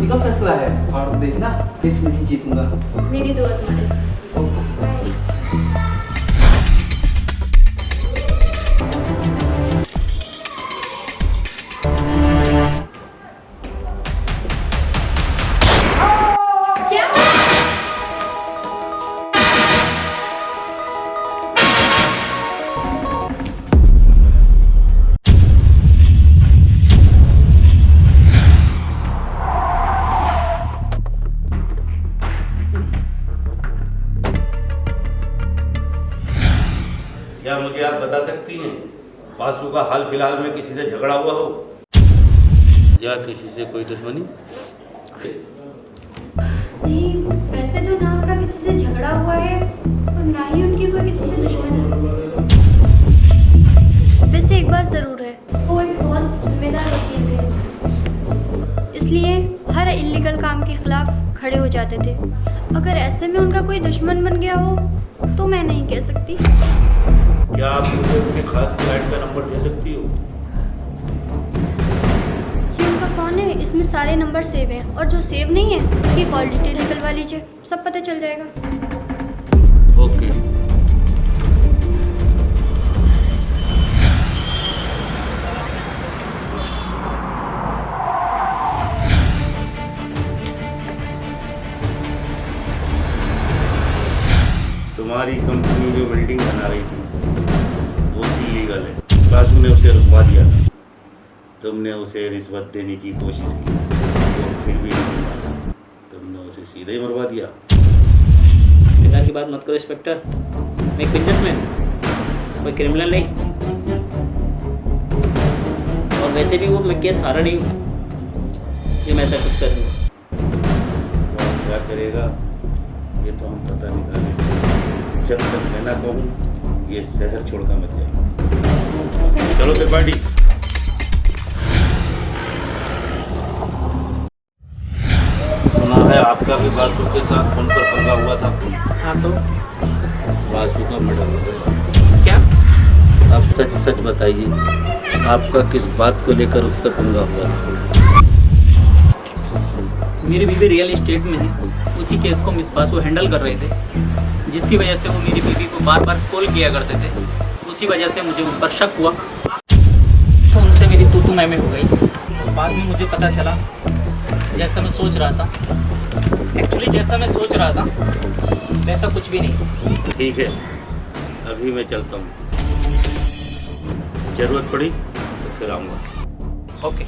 उसी का फैसला है और देखना किस में ही जीतूंगा। मेरी दुआ तुम्हारे साथ। क्या मुझे आप बता सकती हैं बासु का हाल फिलहाल में किसी से झगड़ा हुआ हो या किसी से कोई दुश्मनी? नहीं, वैसे तो ना उनका किसी से झगड़ा हुआ है और ना ही उनकी कोई किसी से दुश्मनी। वैसे एक बात ज़रूर है, वो एक बहुत जिम्मेदार वकील थे, इसलिए हर इल्लीगल काम के खिलाफ खड़े हो जाते थे। अगर ऐसे में उनका कोई दुश्मन बन गया हो तो मैं नहीं कह सकती। क्या आप मुझे उनके खास क्लाइंट का नंबर दे सकती हो? ये उनका फ़ोन है, इसमें सारे नंबर सेव हैं और जो सेव नहीं है उसकी कॉल डिटेल निकलवा लीजिए, सब पता चल जाएगा। ओके। तुम्हारी कंपनी जो बिल्डिंग बना रही थी वो इलीगल है। बासु ने उसे रुकवा दिया था। तुमने उसे रिश्वत देने की कोशिश की, वो फिर भी नहीं माना। तुमने उसे सीधे ही मरवा दिया। बेकार की बात मत करो इंस्पेक्टर, मैं एक बिजनेसमैन, कोई क्रिमिनल नहीं। और वैसे भी वो मैं केस हारा नहीं हूँ जो मैं ऐसा कुछ करूँगा। क्या करेगा ये तो हम पता निकालेंगे। जब तक मैं ना कहूँ ये शहर छोड़कर मत जाए। चलो त्रिपाठी। सुना है आपका भी बासु के साथ फोन पर पंगा हुआ था। हाँ तो बासु का मर्डर हो गया। क्या? आप सच सच बताइए आपका किस बात को लेकर उससे पंगा हुआ था? मेरी बीवी रियल इस्टेट में है, उसी केस को मिस बासु हैंडल कर रहे थे, जिसकी वजह से वो मेरी बीवी को बार बार कॉल किया करते थे। उसी वजह से मुझे उन पर शक हुआ तो उनसे मेरी तू मैं हो गई। बाद में मुझे पता चला जैसा मैं सोच रहा था, एक्चुअली जैसा मैं सोच रहा था वैसा कुछ भी नहीं। ठीक है, अभी मैं चलता हूँ, जरूरत पड़ी तो फिर आऊँगा। ओके।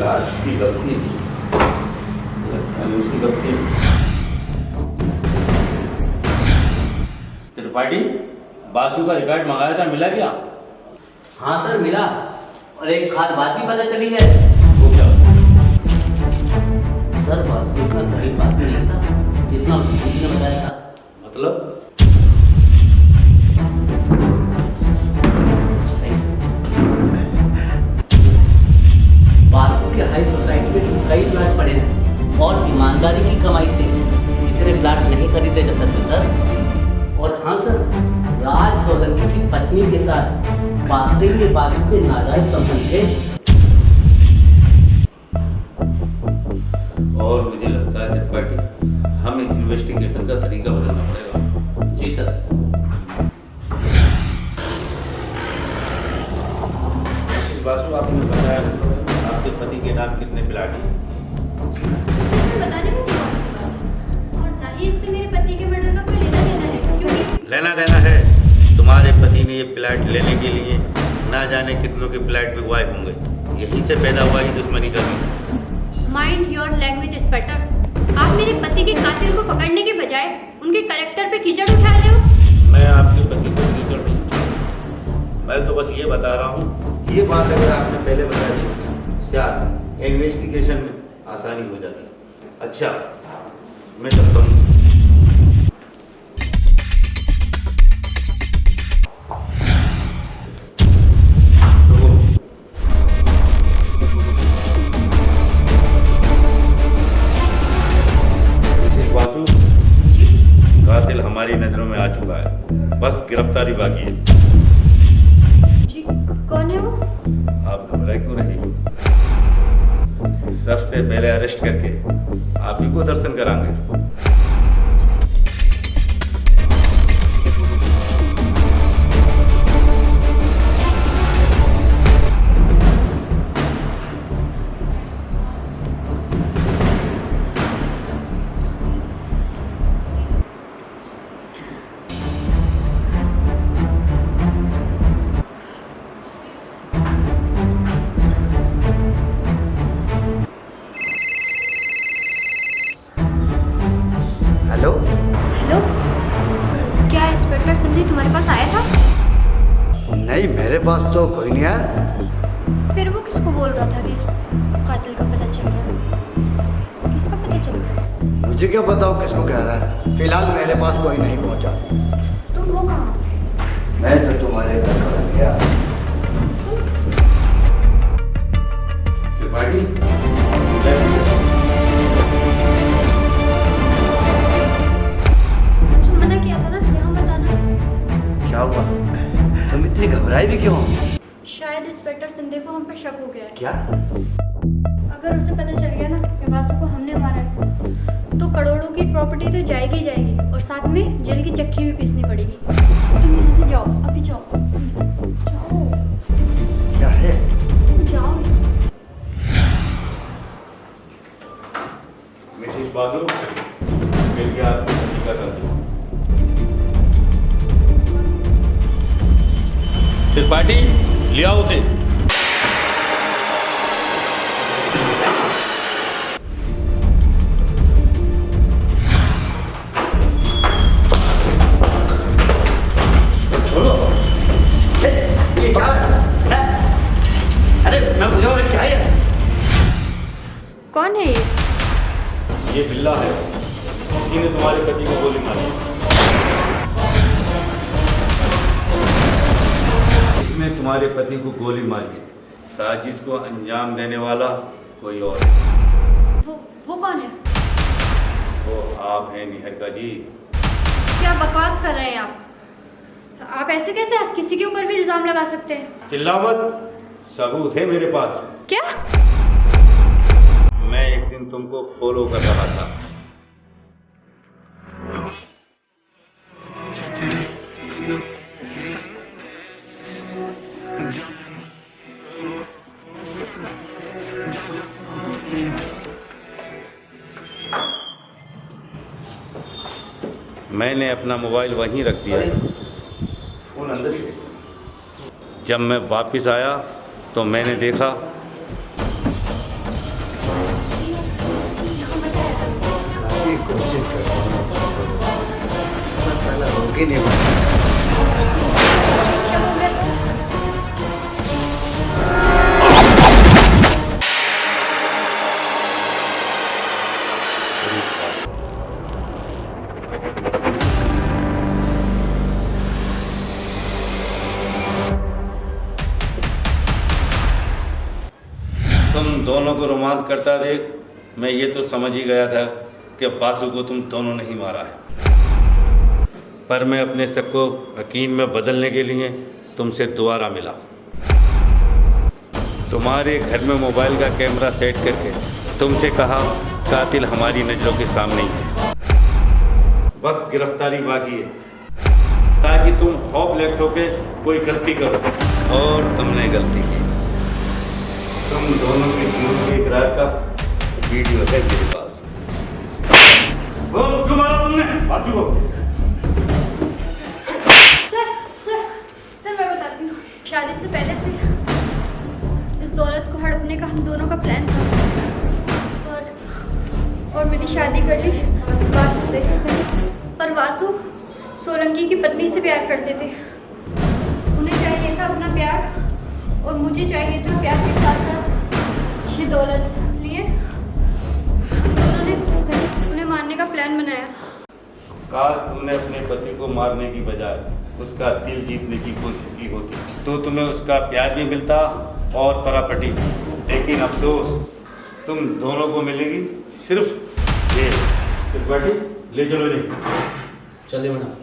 यार उसकी गलती थी, उसकी गलती थी। त्रिपाठी, बासु का रिकॉर्ड मंगाया था, मिला क्या? हाँ सर मिला, और एक खास बात भी पता चली है। वो क्या? सर बासु इतना सही बात नहीं था जितना उसकी बीवी ने बताया था। मतलब? बात वकील के साथ वाकई में बासु के नाजायज संबंध थे। और मुझे लगता है त्रिपाठी, हमें इन्वेस्टिगेशन का तरीका बदलना पड़ेगा। जी सर। बासु, आपने बताया आपके पति के नाम कितने प्लाट हैं? बताने में कौन सी बात है, और ना ही इससे मेरे पति के मर्डर का कोई लेना देना है, क्योंकि लेना देना है। तुम्हारे पति ने ये प्लाट लेने के लिए ना जाने कितनों के प्लाट बिकवाए होंगे। यहीं से पैदा हुआ ये दुश्मनी का भी। Mind your language inspector. आप मेरे पति के कातिल को पकड़ने के बजाय उनके कैरेक्टर पे कीचड़ उठा रहे हो। मैं आपके पति को कीचड़ नहीं उठाऊंगा। मैं तो बस ये बता रहा हूँ, ये बात अगर आपने पहले बता दी होती, शायद इन्वेस्टिगेशन में आसानी हो जाती। अच्छा, मैं चलता हूँ। कातिल हमारी नजरों में आ चुका है, बस गिरफ्तारी बाकी है। जी, कौन है वो? आप घबरा क्यों रही हो? सबसे पहले अरेस्ट करके आप ही को दर्शन कराएंगे। हेलो, क्या इंस्पेक्टर सिंधी तुम्हारे पास आया था? नहीं, मेरे पास तो कोई नहीं आया। फिर वो किसको बोल रहा था कि कातिल का पता चल गया? किसका पता चल गया? मुझे क्या बताओ किसको कह रहा है। फिलहाल मेरे पास कोई नहीं पहुंचा। तुम हो कहाँ? मैं तो तुम्हारे घर पर गया। त्रिपाठी, मना किया था ना, यहाँ बताना। क्या हुआ? तुम इतनी घबराई भी क्यों? शायद इंस्पेक्टर सिंधे को हम पर शक हो गया है। क्या? अगर उसे पता चल गया ना कि वासु को हमने मारा है, तो करोड़ों की प्रॉपर्टी तो जाएगी ही जाएगी, और साथ में जेल की चक्की भी पीसनी पड़ेगी। तुम यहाँ से जाओ, अभी जाओ, प्लीज जाओ। क्या है? जाओ। मिसेस बासु, मिल गया आपको पति का कातिल। त्रिपाठी, लिया उसे। छोड़ो। ये क्या है? अरे मैं बुझाऊँ, क्या है? कौन है ये? ये बिल्ला है, इसी ने तुम्हारे पति को गोली मारी। इसने तुम्हारे पति को गोली मारी है। साजिश को अंजाम देने वाला कोई और है। वो कौन है? वो आप हैं निहारिका जी। क्या बकवास कर रहे हैं आप? आप ऐसे कैसे किसी के ऊपर भी इल्जाम लगा सकते हैं? चिल्ला मत, सबूत है मेरे पास। क्या? मैं एक दिन तुमको फॉलो कर रहा था। मैंने अपना मोबाइल वहीं रख दिया। फोन अंदर ही है। जब मैं वापस आया तो मैंने देखा काफी कोशिश करता हूँ, साला रोक ही नहीं पाया। तुम दोनों को रोमांस करता देख मैं ये तो समझ ही गया था कि बासु को तुम दोनों ने ही मारा है, पर मैं अपने शक को यकीन में बदलने के लिए तुमसे दोबारा मिला। तुम्हारे घर में मोबाइल का कैमरा सेट करके तुमसे कहा कातिल हमारी नज़रों के सामने ही है। बस गिरफ्तारी बाकी है ताकि तुम होपलेस होके कोई गलती करो, और तुमने गलती की। तुम दोनों के झूठ के इकरार का वीडियो है मेरे पास। बोल क्यों मारा तुमने बासु को? सर मैं बताती हूँ। शादी से पहले से इस दौलत को हड़पने का हम दोनों का प्लान था, और मैंने शादी कर ली वासु से। पर वासु सोलंकी की पत्नी से प्यार करते थे। उन्हें चाहिए था अपना प्यार, और मुझे चाहिए था प्यार के साथ साथ ये दौलत। इसलिए उन्होंने उन्हें मारने का प्लान बनाया। काश तुमने अपने पति को मारने की बजाय उसका दिल जीतने की कोशिश की होती तो तुम्हें उसका प्यार भी मिलता और परापटी। लेकिन अफसोस तुम दोनों को मिलेगी सिर्फ ये। त्रिपाठी ले चलो नहीं। चलिए मैडम।